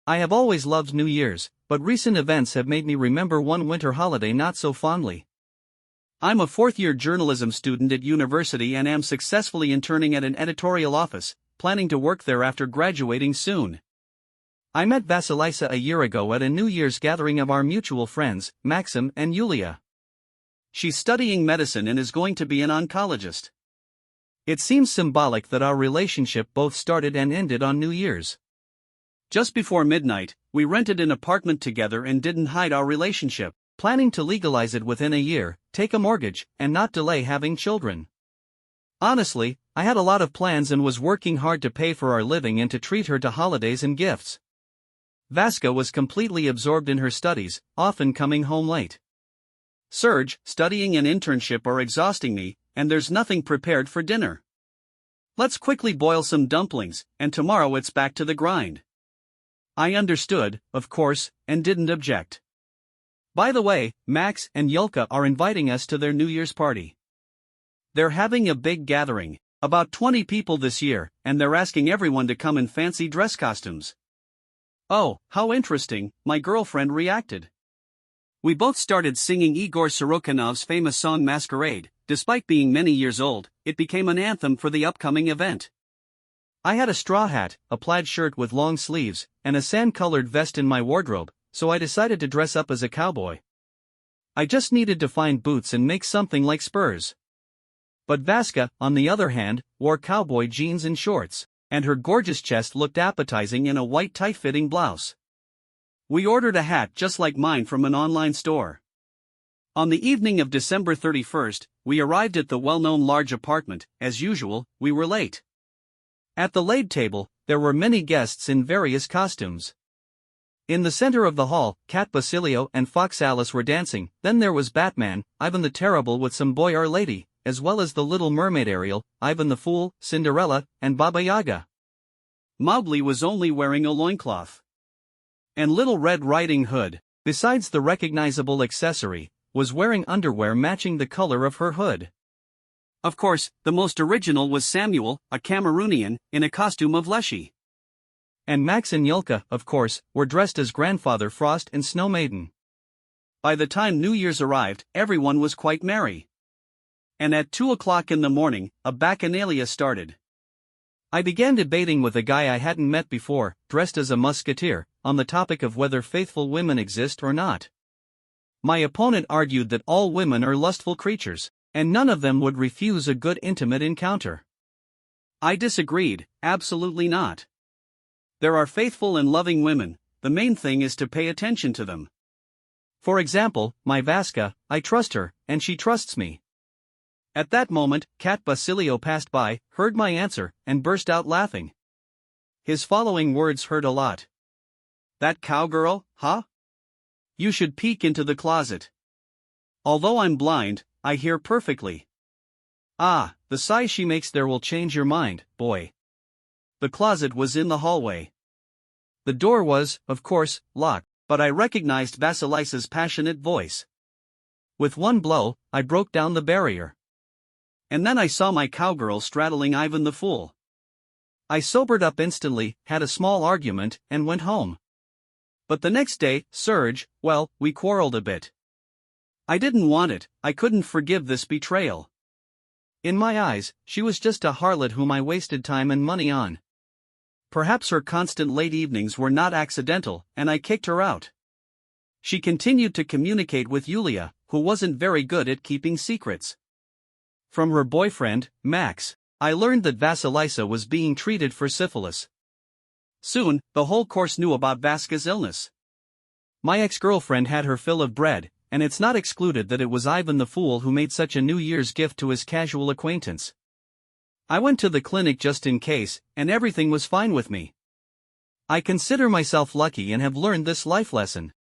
I have always loved New Year's, but recent events have made me remember one winter holiday not so fondly. I'm a fourth-year journalism student at university and am successfully interning at an editorial office, planning to work there after graduating soon. I met Vasilisa a year ago at a New Year's gathering of our mutual friends, Maxim and Yulia. She's studying medicine and is going to be an oncologist. It seems symbolic that our relationship both started and ended on New Year's. Just before midnight, we rented an apartment together and didn't hide our relationship, planning to legalize it within a year, take a mortgage, and not delay having children. Honestly, I had a lot of plans and was working hard to pay for our living and to treat her to holidays and gifts. Vaska was completely absorbed in her studies, often coming home late. Serge, studying and internship are exhausting me, and there's nothing prepared for dinner. Let's quickly boil some dumplings, and tomorrow it's back to the grind. I understood, of course, and didn't object. By the way, Max and Yulka are inviting us to their New Year's party. They're having a big gathering, about 20 people this year, and they're asking everyone to come in fancy dress costumes. Oh, how interesting, my girlfriend reacted. We both started singing Igor Sorokinov's famous song Masquerade. Despite being many years old, it became an anthem for the upcoming event. I had a straw hat, a plaid shirt with long sleeves, and a sand-colored vest in my wardrobe, so I decided to dress up as a cowboy. I just needed to find boots and make something like spurs. But Vaska, on the other hand, wore cowboy jeans and shorts, and her gorgeous chest looked appetizing in a white tight-fitting blouse. We ordered a hat just like mine from an online store. On the evening of December 31st, we arrived at the well-known large apartment. As usual, we were late. At the laid table, there were many guests in various costumes. In the center of the hall, Cat Basilio and Fox Alice were dancing, then there was Batman, Ivan the Terrible with some boy Our Lady, as well as the Little Mermaid Ariel, Ivan the Fool, Cinderella, and Baba Yaga. Mowgli was only wearing a loincloth. And Little Red Riding Hood, besides the recognizable accessory, was wearing underwear matching the color of her hood. Of course, the most original was Samuel, a Cameroonian, in a costume of Leshy. And Max and Yulka, of course, were dressed as Grandfather Frost and Snow Maiden. By the time New Year's arrived, everyone was quite merry. And at 2 o'clock in the morning, a bacchanalia started. I began debating with a guy I hadn't met before, dressed as a musketeer, on the topic of whether faithful women exist or not. My opponent argued that all women are lustful creatures, and none of them would refuse a good intimate encounter. I disagreed, absolutely not. There are faithful and loving women, the main thing is to pay attention to them. For example, my Vaska, I trust her, and she trusts me. At that moment, Cat Basilio passed by, heard my answer, and burst out laughing. His following words hurt a lot. That cowgirl, huh? You should peek into the closet. Although I'm blind, I hear perfectly. Ah, the size she makes there will change your mind, boy. The closet was in the hallway. The door was, of course, locked, but I recognized Vasilisa's passionate voice. With one blow, I broke down the barrier. And then I saw my cowgirl straddling Ivan the Fool. I sobered up instantly, had a small argument, and went home. But the next day, Serge, well, we quarreled a bit. I didn't want it, I couldn't forgive this betrayal. In my eyes, she was just a harlot whom I wasted time and money on. Perhaps her constant late evenings were not accidental, and I kicked her out. She continued to communicate with Yulia, who wasn't very good at keeping secrets. From her boyfriend, Max, I learned that Vasilisa was being treated for syphilis. Soon, the whole course knew about Vaska's illness. My ex-girlfriend had her fill of bread, and it's not excluded that it was Ivan the Fool who made such a New Year's gift to his casual acquaintance. I went to the clinic just in case, and everything was fine with me. I consider myself lucky and have learned this life lesson.